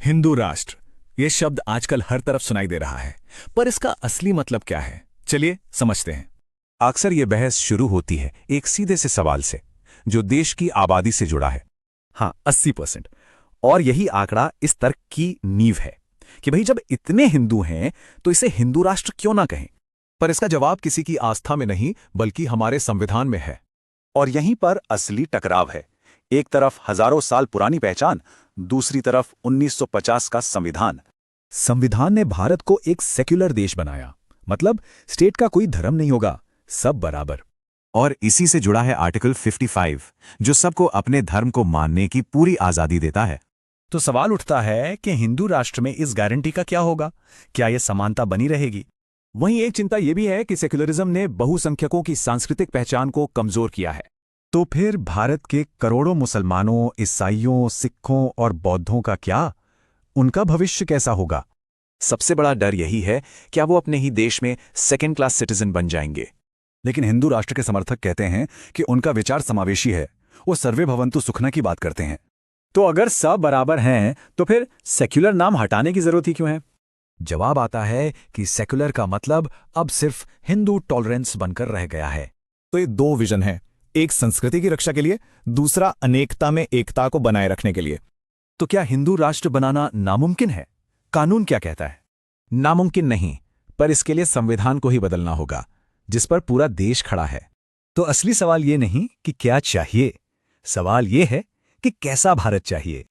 हिंदू राष्ट्र ये शब्द आजकल हर तरफ सुनाई दे रहा है, पर इसका असली मतलब क्या है? चलिए समझते हैं। अक्सर ये बहस शुरू होती है एक सीधे से सवाल से, जो देश की आबादी से जुड़ा है। हाँ, 80%। और यही आंकड़ा इस तर्क की नींव है कि भाई जब इतने हिंदू हैं तो इसे हिंदू राष्ट्र क्यों ना कहें। पर इसका जवाब किसी की आस्था में नहीं बल्कि हमारे संविधान में है। और यहीं पर असली टकराव है। एक तरफ हजारों साल पुरानी पहचान, दूसरी तरफ 1950 का संविधान। संविधान ने भारत को एक सेक्युलर देश बनाया, मतलब स्टेट का कोई धर्म नहीं होगा, सब बराबर। और इसी से जुड़ा है आर्टिकल 55, जो सबको अपने धर्म को मानने की पूरी आजादी देता है। तो सवाल उठता है कि हिंदू राष्ट्र में इस गारंटी का क्या होगा? क्या यह समानता बनी रहेगी? वहीं एक चिंता यह भी है कि सेक्युलरिज्म ने बहुसंख्यकों की सांस्कृतिक पहचान को कमजोर किया है। तो फिर भारत के करोड़ों मुसलमानों, ईसाइयों, सिखों और बौद्धों का क्या? उनका भविष्य कैसा होगा? सबसे बड़ा डर यही है, क्या वो अपने ही देश में सेकेंड क्लास सिटीजन बन जाएंगे। लेकिन हिंदू राष्ट्र के समर्थक कहते हैं कि उनका विचार समावेशी है, वो सर्वे भवन्तु सुखना की बात करते हैं। तो अगर सब बराबर हैं तो फिर सेक्युलर नाम हटाने की जरूरत ही क्यों है? जवाब आता है कि सेक्युलर का मतलब अब सिर्फ हिंदू टॉलरेंस बनकर रह गया है। तो ये दो विजन हैं, एक संस्कृति की रक्षा के लिए, दूसरा अनेकता में एकता को बनाए रखने के लिए। तो क्या हिंदू राष्ट्र बनाना नामुमकिन है? कानून क्या कहता है? नामुमकिन नहीं, पर इसके लिए संविधान को ही बदलना होगा, जिस पर पूरा देश खड़ा है। तो असली सवाल ये नहीं कि क्या चाहिए, सवाल ये है कि कैसा भारत चाहिए।